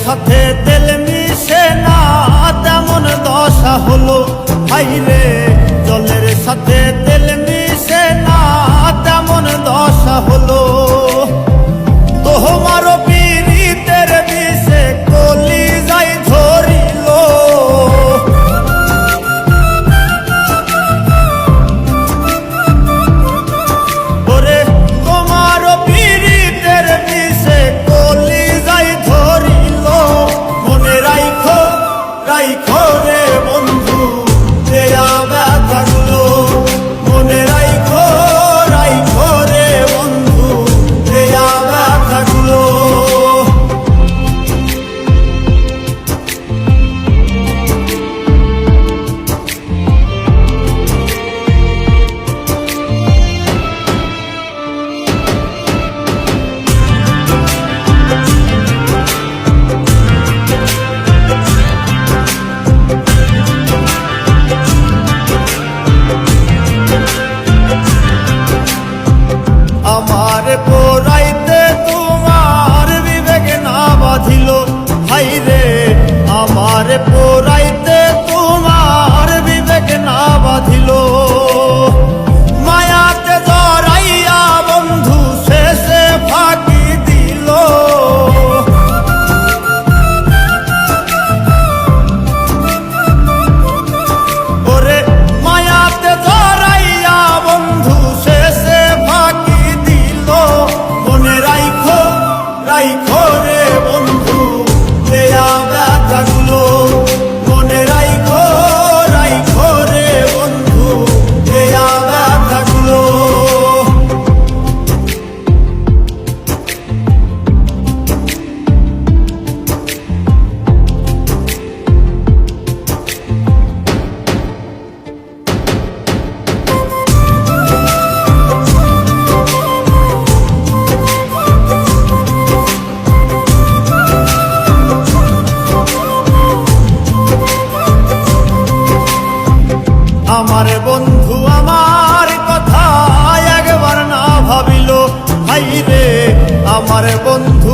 সাথে তেল মিশে না তেমন দশা হলো। হাইরে জলের সাথে তেল মিশে না তেমন দশা হলো। তোমারও পীড়িতের বিষে কলিজায় ধরিল। ওরে তোমারও পীড়িতের বিষে কলিজায় ধরিল। মনে রাইখো রাইখো রে বন্ধু দেয়া ব্যথাগুলো। মনে রাইখো রাইখো রে বন্ধু দেয়া ব্যথাগুলো। আমার পোড়াইতে তোমার বিবেক না বাঁধিল। হাইরে আমার পোড়াইতে তোমার বিবেক না বাঁধিল। মায়াতে জড়াইয়া বন্ধু শেষে ফাঁকি দিল। ওরে মায়াতে জড়াইয়া বন্ধু শেষে ফাঁকি দিল। মনে রাইখো রাইখো রে বন্ধু দেয়া ব্যথাগুলো। মনে রাইখো রাইখো রে বন্ধু দেয়া ব্যথাগুলো। আমার বন্ধু আমার কথা একবার না ভাবিল। হাইরে আমার বন্ধু